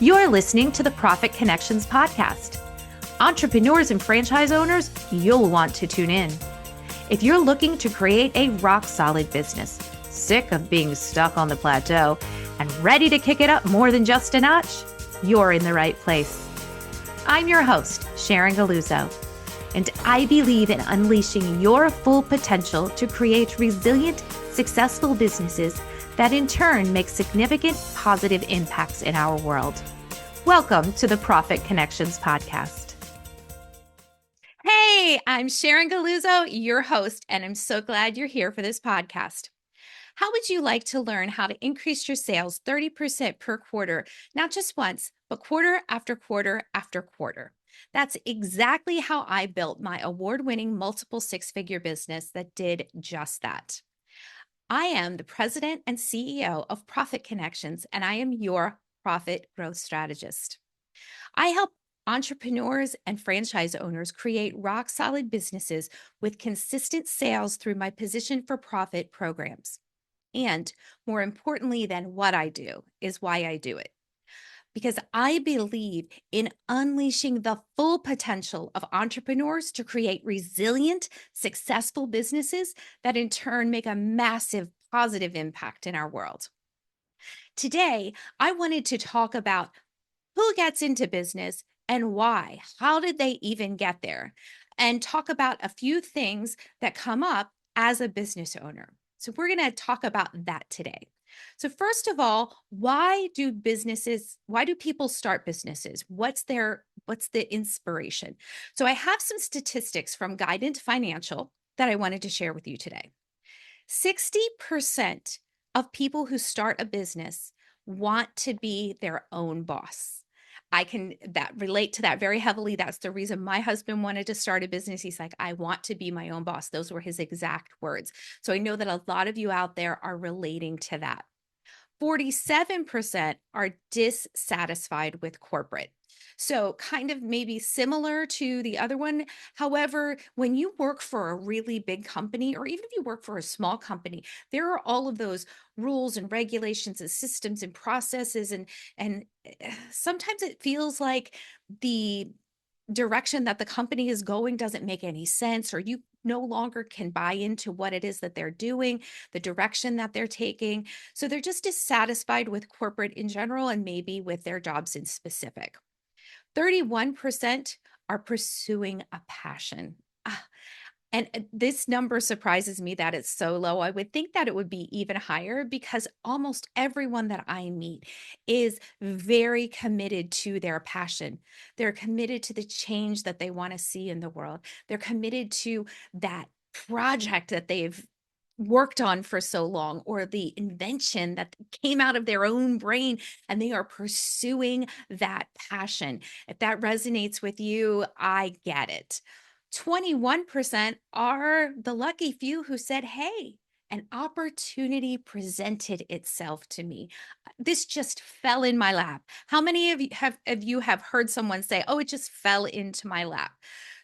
You're listening to the Profit Connections podcast. Entrepreneurs and franchise owners, you'll want to tune in. If you're looking to create a rock-solid business, sick of being stuck on the plateau, and ready to kick it up more than just a notch, you're in the right place. I'm your host, Sharon Galuzzo, and I believe in unleashing your full potential to create resilient, successful businesses that in turn make significant positive impacts in our world. Welcome to the Profit Connections podcast. Hey, I'm Sharon Galuzzo, your host, and I'm so glad you're here for this podcast. How would you like to learn how to increase your sales 30% per quarter, not just once, but quarter after quarter after quarter? That's exactly how I built my award-winning multiple six-figure business that did just that. I am the president and CEO of Profit Connections, and I am your profit growth strategist. I help entrepreneurs and franchise owners create rock-solid businesses with consistent sales through my Position for Profit programs. And more importantly than what I do is why I do it. Because I believe in unleashing the full potential of entrepreneurs to create resilient, successful businesses that in turn make a massive positive impact in our world. Today, I wanted to talk about who gets into business and why. How did they even get there? And talk about a few things that come up as a business owner. So we're going to talk about that today. So first of all, why do people start businesses? What's the inspiration? So I have some statistics from Guidant Financial that I wanted to share with you today. 60% of people who start a business want to be their own boss. I can relate to that very heavily. That's the reason my husband wanted to start a business. He's like, I want to be my own boss. Those were his exact words. So I know that a lot of you out there are relating to that. 47% are dissatisfied with corporate. So kind of maybe similar to the other one. However, when you work for a really big company, or even if you work for a small company, there are all of those rules and regulations and systems and processes. And sometimes it feels like the direction that the company is going doesn't make any sense, or you no longer can buy into what it is that they're doing, the direction that they're taking. So they're just dissatisfied with corporate in general and maybe with their jobs in specific. 31% are pursuing a passion. And this number surprises me that it's so low. I would think that it would be even higher because almost everyone that I meet is very committed to their passion. They're committed to the change that they want to see in the world. They're committed to that project that they've worked on for so long, or the invention that came out of their own brain, and they are pursuing that passion. If that resonates with you, I get it. 21% are the lucky few who said, hey, an opportunity presented itself to me. This just fell in my lap. How many of you have heard someone say, oh, it just fell into my lap?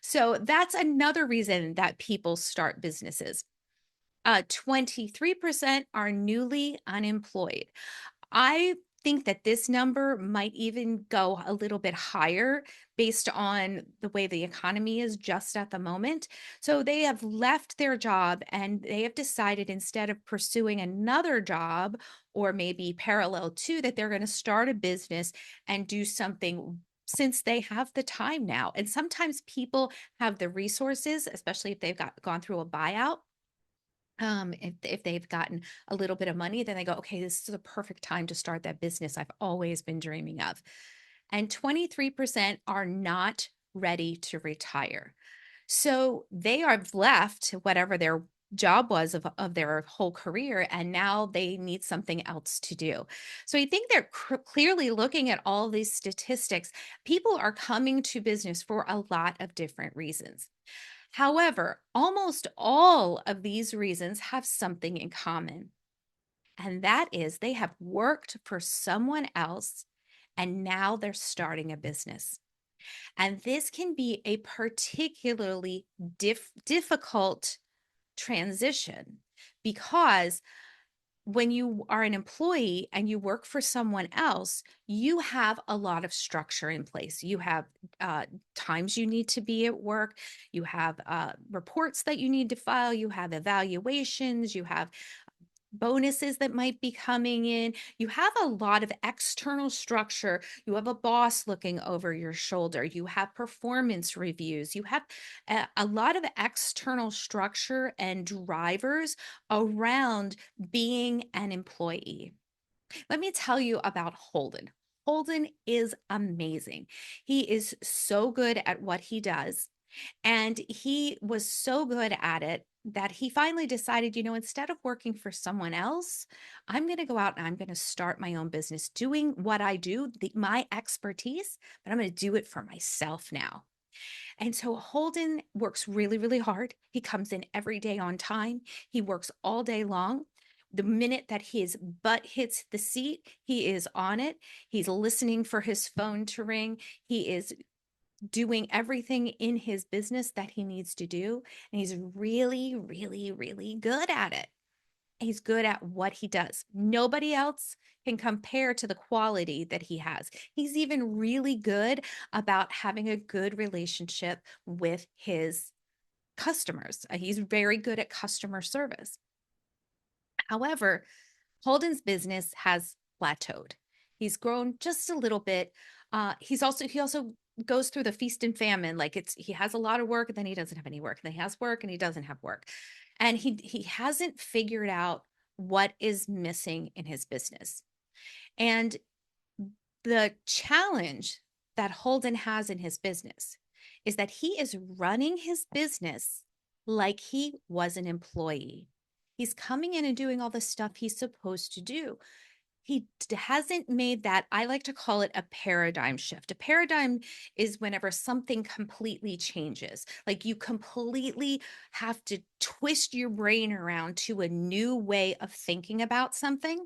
So that's another reason that people start businesses. 23% are newly unemployed. I think that this number might even go a little bit higher based on the way the economy is just at the moment. So they have left their job and they have decided, instead of pursuing another job or maybe parallel to that, they're going to start a business and do something since they have the time now. And sometimes people have the resources, especially if they've gone through a buyout. If they've gotten a little bit of money, then they go, okay, this is the perfect time to start that business I've always been dreaming of. And 23% are not ready to retire. So they are left whatever their job was of their whole career, and now they need something else to do. So I think they're clearly looking at all these statistics. People are coming to business for a lot of different reasons. However, almost all of these reasons have something in common, and that is they have worked for someone else and now they're starting a business. And this can be a particularly difficult transition because when you are an employee and you work for someone else, you have a lot of structure in place. You have times you need to be at work, you have reports that you need to file, you have evaluations, you have bonuses that might be coming in. You have a lot of external structure. You have a boss looking over your shoulder. You have performance reviews. You have a lot of external structure and drivers around being an employee. Let me tell you about Holden. Holden is amazing. He is so good at what he does. And he was so good at it that he finally decided, instead of working for someone else, I'm going to go out and I'm going to start my own business doing what I do, my expertise, but I'm going to do it for myself now. And so Holden works really, really hard. He comes in every day on time. He works all day long. The minute that his butt hits the seat, he is on it. He's listening for his phone to ring. He is doing everything in his business that he needs to do. And he's really, really, really good at it. He's good at what he does. Nobody else can compare to the quality that he has. He's even really good about having a good relationship with his customers. He's very good at customer service. However, Holden's business has plateaued. He's grown just a little bit. He also goes through the feast and famine. Like he has a lot of work, and then he doesn't have any work. And then he has work, and he doesn't have work. And he hasn't figured out what is missing in his business. And the challenge that Holden has in his business is that he is running his business like he was an employee. He's coming in and doing all the stuff he's supposed to do. He hasn't made that, I like to call it a paradigm shift. A paradigm is whenever something completely changes, like you completely have to twist your brain around to a new way of thinking about something.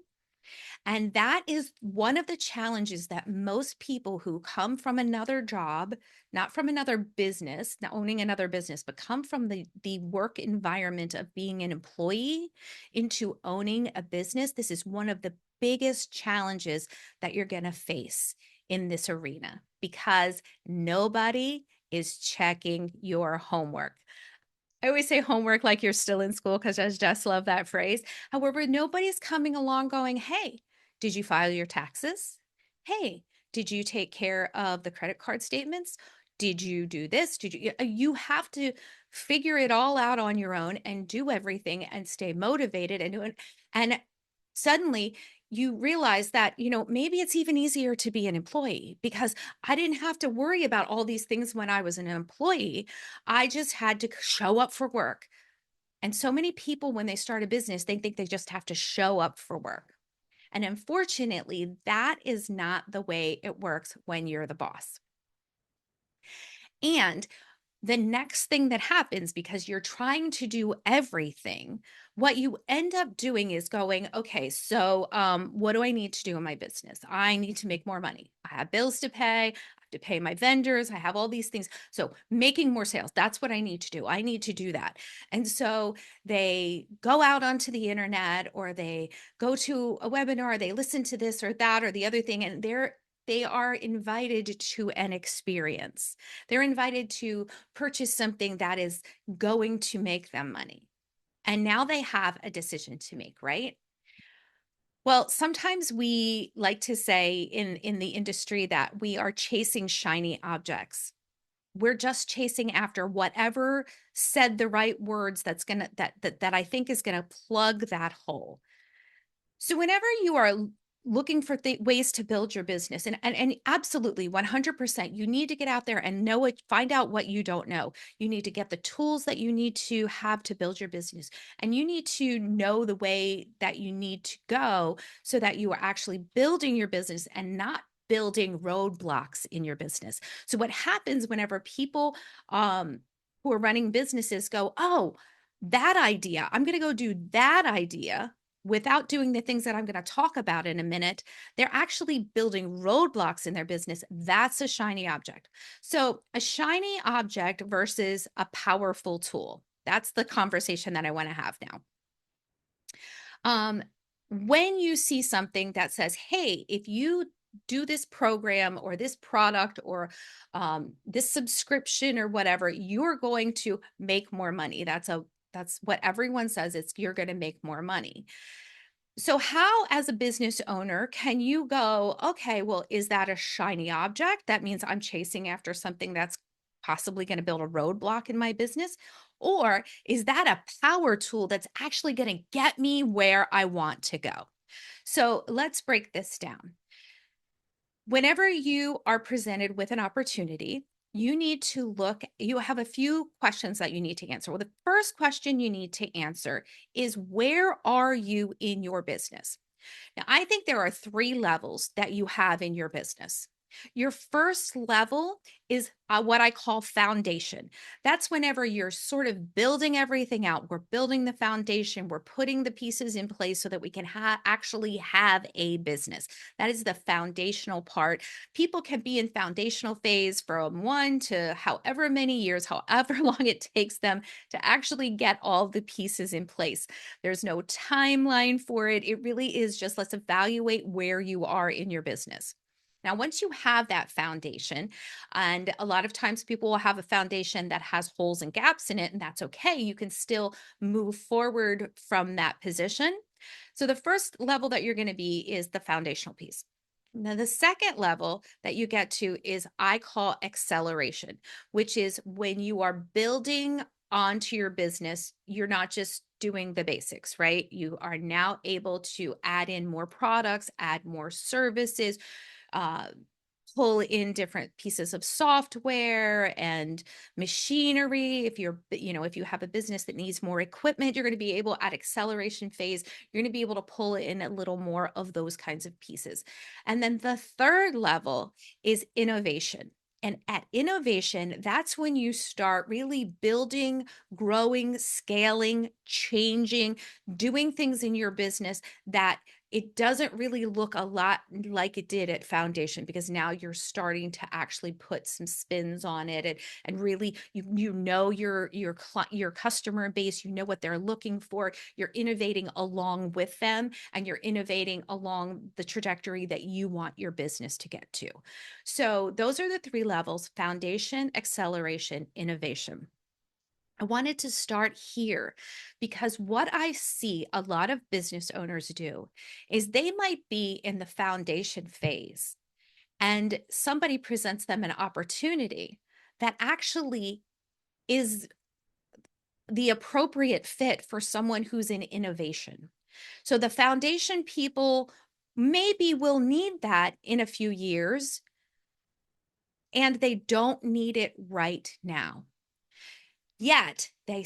And that is one of the challenges that most people who come from another job, not from another business, not owning another business, but come from the work environment of being an employee into owning a business. This is one of the biggest challenges that you're going to face in this arena because nobody is checking your homework. I always say homework like you're still in school because I just love that phrase. However, nobody's coming along going, hey, did you file your taxes? Hey, did you take care of the credit card statements? Did you do this? You have to figure it all out on your own and do everything and stay motivated and do it. And suddenly you realize that, maybe it's even easier to be an employee because I didn't have to worry about all these things when I was an employee. I just had to show up for work. And so many people, when they start a business, they think they just have to show up for work. And unfortunately, that is not the way it works when you're the boss. And the next thing that happens, because you're trying to do everything, what you end up doing is going, okay, so what do I need to do in my business? I need to make more money. I have bills to pay. I have to pay my vendors. I have all these things. So making more sales, that's what I need to do. I need to do that. And so they go out onto the internet or they go to a webinar, they listen to this or that or the other thing, and they are invited to an experience. They're invited to purchase something that is going to make them money. And now they have a decision to make, right? Well, sometimes we like to say in the industry that we are chasing shiny objects. We're just chasing after whatever said the right words that I think is going to plug that hole. So whenever you are looking for ways to build your business and absolutely 100% you need to get out there and know it, find out what you don't know. You need to get the tools that you need to have to build your business, and you need to know the way that you need to go so that you are actually building your business and not building roadblocks in your business. So what happens whenever people who are running businesses go, oh, that idea, I'm going to go do that idea without doing the things that I'm going to talk about in a minute, they're actually building roadblocks in their business. That's a shiny object. So, a shiny object versus a powerful tool. That's the conversation that I want to have now. Um, when you see something that says, hey, if you do this program or this product or this subscription or whatever, you're going to make more money. That's what everyone says. It's you're going to make more money. So, how, as a business owner, can you go, okay, well, is that a shiny object? That means I'm chasing after something that's possibly going to build a roadblock in my business. Or is that a power tool that's actually going to get me where I want to go? So, let's break this down. Whenever you are presented with an opportunity, you need to you have a few questions that you need to answer. Well, the first question you need to answer is, where are you in your business? Now, I think there are three levels that you have in your business. Your first level is what I call foundation. That's whenever you're sort of building everything out. We're building the foundation, we're putting the pieces in place so that we can actually have a business. That is the foundational part. People can be in foundational phase from 1 to however many years, however long it takes them to actually get all the pieces in place. There's no timeline for it. It really is just, let's evaluate where you are in your business. Now, once you have that foundation, and a lot of times people will have a foundation that has holes and gaps in it, and that's okay. You can still move forward from that position. So, the first level that you're going to be is the foundational piece. Now, the second level that you get to is I call acceleration, which is when you are building onto your business, you're not just doing the basics, right? You are now able to add in more products, add more services, uh, pull in different pieces of software and machinery. If if you have a business that needs more equipment, you're going to be able, at acceleration phase, you're going to be able to pull in a little more of those kinds of pieces. And then the third level is innovation. And at innovation, that's when you start really building, growing, scaling, changing, doing things in your business that it doesn't really look a lot like it did at foundation, because now you're starting to actually put some spins on it, and really you know your customer base, you know what they're looking for, you're innovating along with them, and you're innovating along the trajectory that you want your business to get to. So those are the three levels: foundation, acceleration, innovation. I wanted to start here because what I see a lot of business owners do is they might be in the foundation phase, and somebody presents them an opportunity that actually is the appropriate fit for someone who's in innovation. So the foundation people maybe will need that in a few years, and they don't need it right now. Yet they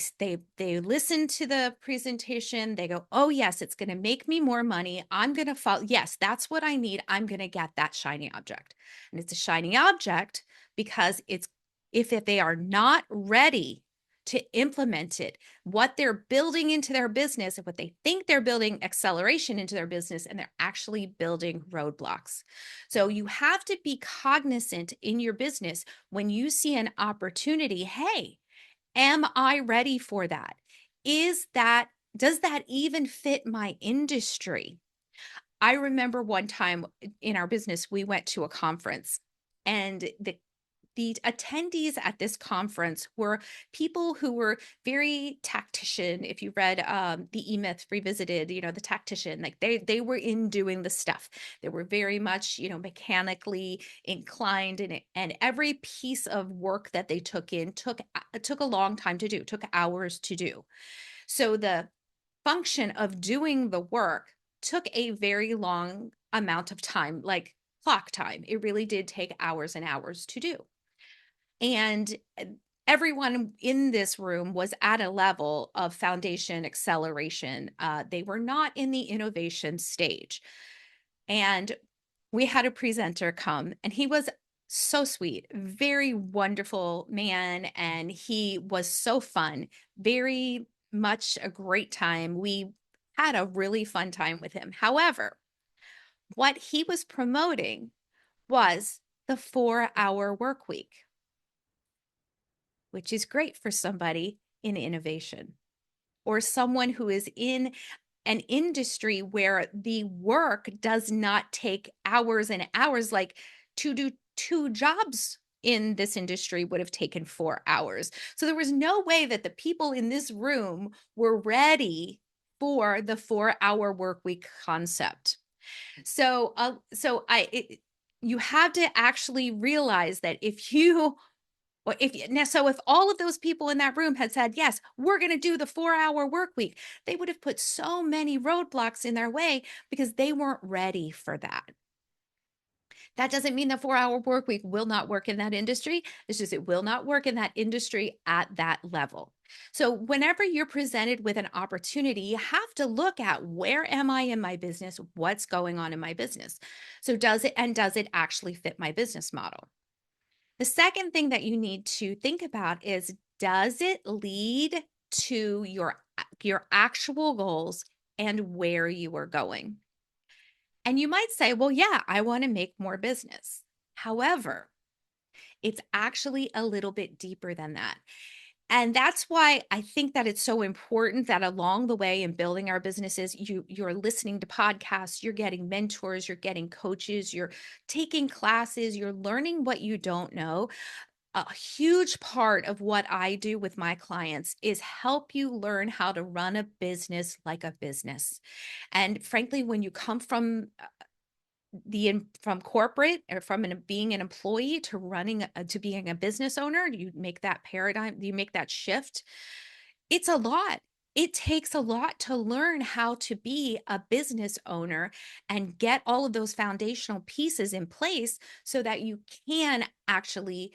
listen to the presentation, they go, "Oh, yes, it's gonna make me more money. I'm gonna follow. Yes, that's what I need. I'm gonna get that shiny object." And it's a shiny object because it's if they are not ready to implement it, what they're building into their business and what they think they're building acceleration into their business, and they're actually building roadblocks. So you have to be cognizant in your business when you see an opportunity. Hey, am I ready for that? Does that even fit my industry? I remember one time in our business, we went to a conference, and the attendees at this conference were people who were very tactician. If you read the E-Myth Revisited, the tactician, like they were in doing the stuff. They were very much, mechanically inclined, and every piece of work that they took in took a long time to do, took hours to do. So the function of doing the work took a very long amount of time, like clock time. It really did take hours and hours to do. And everyone in this room was at a level of foundation acceleration. They were not in the innovation stage. And we had a presenter come, and he was so sweet, very wonderful man. And he was so fun, very much a great time. We had a really fun time with him. However, what he was promoting was the 4-hour work week, which is great for somebody in innovation or someone who is in an industry where the work does not take hours and hours, like to do two jobs in this industry would have taken 4 hours. So there was no way that the people in this room were ready for the 4-hour work week concept. You have to actually realize that if you well, if all of those people in that room had said, "Yes, we're gonna do the 4-hour work week," they would have put so many roadblocks in their way because they weren't ready for that. That doesn't mean the 4-hour work week will not work in that industry. It's just it will not work in that industry at that level. So whenever you're presented with an opportunity, you have to look at where am I in my business? What's going on in my business? So does it actually fit my business model? The second thing that you need to think about is, does it lead to your actual goals and where you are going? And you might say, well, yeah, I want to make more business. However, it's actually a little bit deeper than that. And that's why I think that it's so important that along the way in building our businesses, you're listening to podcasts, you're getting mentors, you're getting coaches, you're taking classes, you're learning what you don't know. A huge part of what I do with my clients is help you learn how to run a business like a business. And frankly, when you come from from corporate or being an employee to to being a business owner, you make that paradigm, you make that shift. It's a lot. It takes a lot to learn how to be a business owner and get all of those foundational pieces in place so that you can actually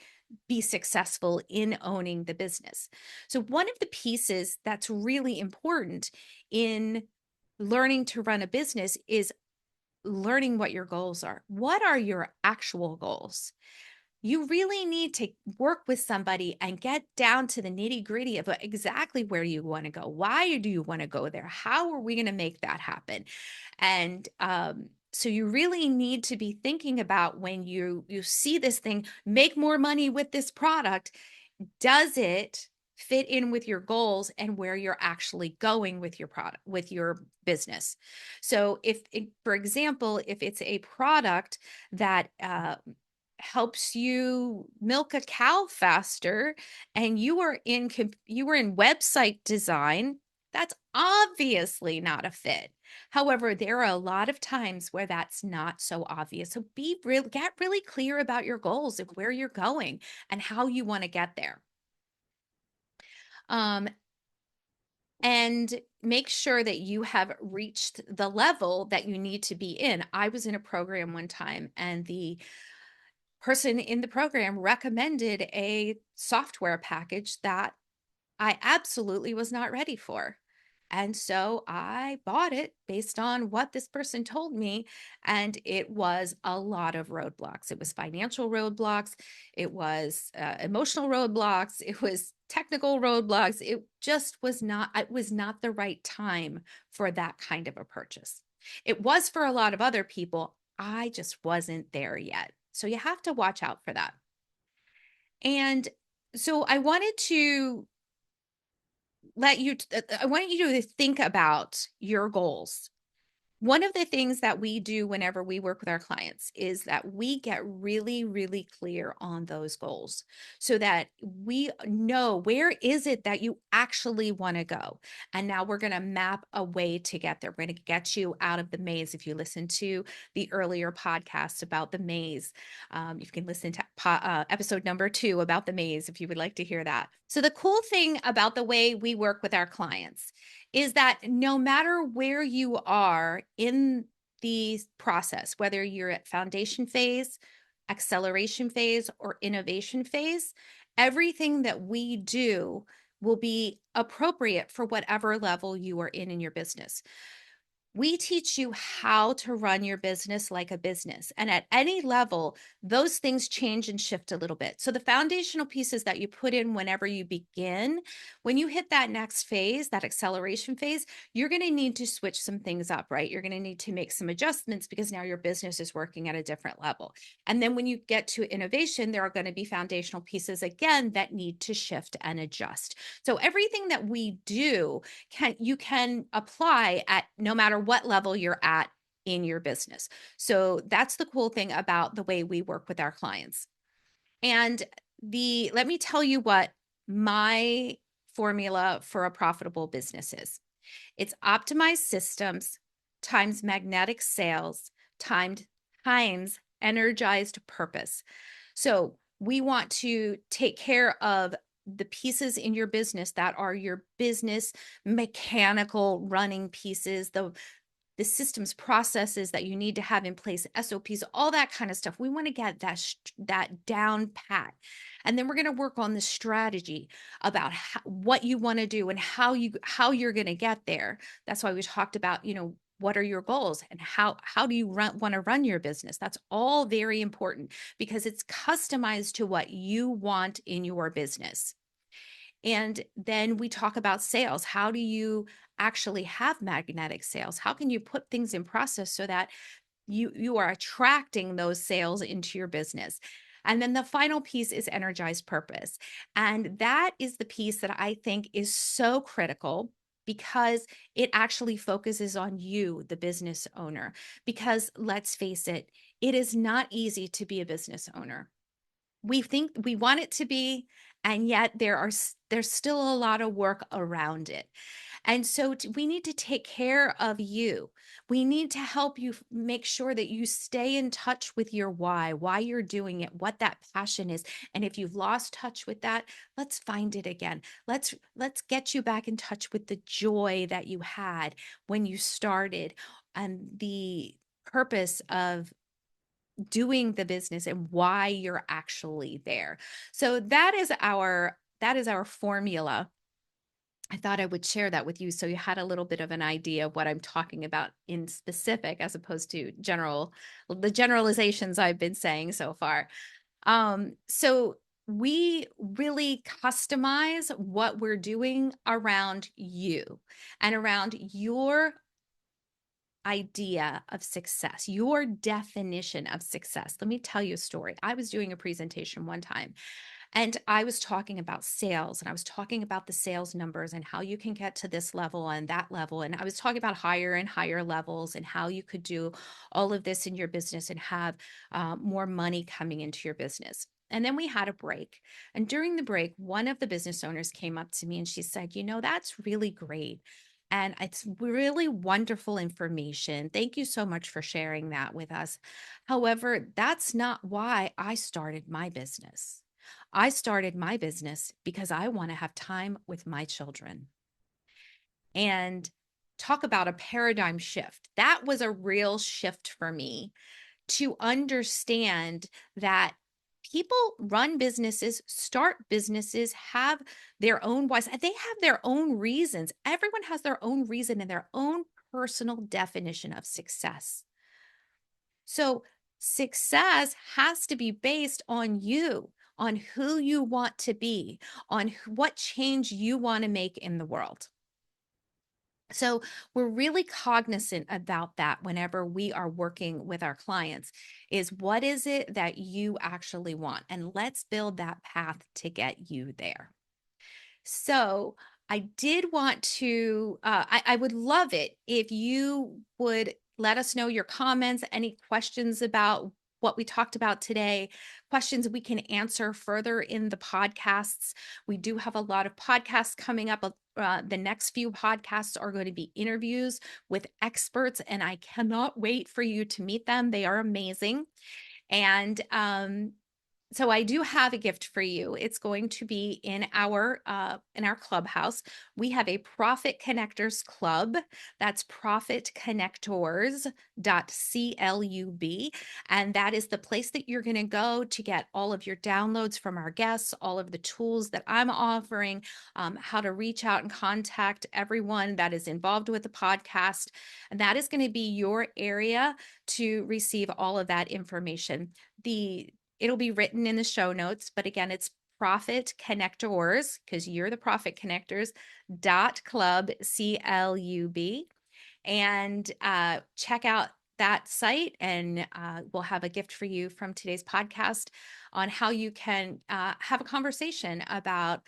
be successful in owning the business. So one of the pieces that's really important in learning to run a business is learning what your goals are. What are your actual goals? You really need to work with somebody and get down to the nitty gritty of exactly where you want to go. Why do you want to go there? How are we going to make that happen? And so you really need to be thinking about when you see this thing, make more money with this product. Does it fit in with your goals and where you're actually going with your product, with your business? So for example, if it's a product that helps you milk a cow faster and you were in website design, that's obviously not a fit. However, there are a lot of times where that's not so obvious. So get really clear about your goals and where you're going and how you want to get there. Um, and make sure that you have reached the level that you need to be in. I was in a program one time, and the person in the program recommended a software package that I absolutely was not ready for. And so I bought it based on what this person told me. And it was a lot of roadblocks. It was financial roadblocks. It was emotional roadblocks. It was technical roadblocks. It was not the right time for that kind of a purchase. It was for a lot of other people. I just wasn't there yet. So you have to watch out for that. And so I want you to think about your goals. One of the things that we do whenever we work with our clients is that we get really, really clear on those goals so that we know where is it that you actually want to go. And now we're going to map a way to get there. We're going to get you out of the maze. If you listen to the earlier podcast about the maze, you can listen to episode number 2 about the maze if you would like to hear that. So the cool thing about the way we work with our clients is that no matter where you are in the process, whether you're at foundation phase, acceleration phase, or innovation phase, everything that we do will be appropriate for whatever level you are in your business. We teach you how to run your business like a business. And at any level, those things change and shift a little bit. So, the foundational pieces that you put in whenever you begin, when you hit that next phase, that acceleration phase, you're going to need to switch some things up, right? You're going to need to make some adjustments because now your business is working at a different level. And then when you get to innovation, there are going to be foundational pieces again that need to shift and adjust. So, everything that we do you can apply at no matter what level you're at in your business. So that's the cool thing about the way we work with our clients. And the let me tell you what my formula for a profitable business is. It's optimized systems times magnetic sales timed times energized purpose. So we want to take care of the pieces in your business that are your business mechanical running pieces, the systems processes that you need to have in place, SOPs, all that kind of stuff. We want to get that down pat. And then we're going to work on the strategy about what you want to do and how you're going to get there. That's why we talked about, what are your goals and how do you want to run your business? That's all very important because it's customized to what you want in your business. And then we talk about sales. How do you actually have magnetic sales? How can you put things in process so that you are attracting those sales into your business? And then the final piece is energized purpose. And that is the piece that I think is so critical because it actually focuses on you, the business owner. Because let's face it, it is not easy to be a business owner. We think we want it to be, and yet there's still a lot of work around it. And so we need to take care of you. We need to help you make sure that you stay in touch with your why you're doing it, what that passion is. And if you've lost touch with that, let's find it again. Let's get you back in touch with the joy that you had when you started and the purpose of doing the business and why you're actually there. So that is our formula. I thought I would share that with you so you had a little bit of an idea of what I'm talking about in specific as opposed to the generalizations I've been saying so far. So we really customize what we're doing around you and around your idea of success, your definition of success. Let me tell you a story. I was doing a presentation one time and I was talking about sales and I was talking about the sales numbers and how you can get to this level and that level. And I was talking about higher and higher levels and how you could do all of this in your business and have more money coming into your business. And then we had a break. And during the break, one of the business owners came up to me and she said, that's really great. And it's really wonderful information. Thank you so much for sharing that with us. However, that's not why I started my business. I started my business because I want to have time with my children. And talk about a paradigm shift. That was a real shift for me to understand that people run businesses, start businesses, have their own whys. They have their own reasons. Everyone has their own reason and their own personal definition of success. So, success has to be based on you, on who you want to be, on what change you want to make in the world. So we're really cognizant about that whenever we are working with our clients is what is it that you actually want? And let's build that path to get you there. So I did want to, I would love it if you would let us know your comments, any questions about what we talked about today, questions we can answer further in the podcasts. We do have a lot of podcasts coming up. The next few podcasts are going to be interviews with experts, and I cannot wait for you to meet them. They are amazing. And So I do have a gift for you. It's going to be in our clubhouse. We have a Profit Connectors Club. That's profitconnectors.club. And that is the place that you're going to go to get all of your downloads from our guests, all of the tools that I'm offering, how to reach out and contact everyone that is involved with the podcast. And that is going to be your area to receive all of that information. It'll be written in the show notes, but again, it's Profit Connectors, because you're the Profit Connectors .club, CLUB, and check out that site, and we'll have a gift for you from today's podcast on how you can have a conversation about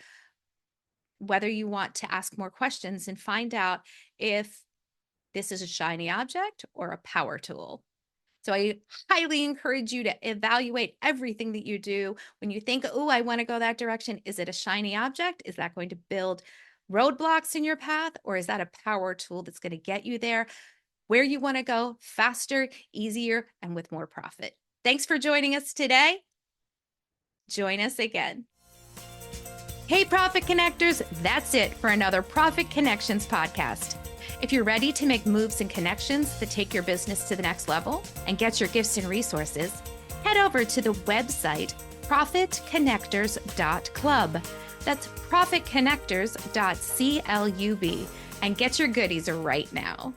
whether you want to ask more questions and find out if this is a shiny object or a power tool. So I highly encourage you to evaluate everything that you do. When you think, oh, I want to go that direction, is it a shiny object? Is that going to build roadblocks in your path? Or is that a power tool that's going to get you there where you want to go faster, easier, and with more profit? Thanks for joining us today. Join us again. Hey, Profit Connectors, that's it for another Profit Connections podcast. If you're ready to make moves and connections that take your business to the next level and get your gifts and resources, head over to the website profitconnectors.club. That's profitconnectors.club and get your goodies right now.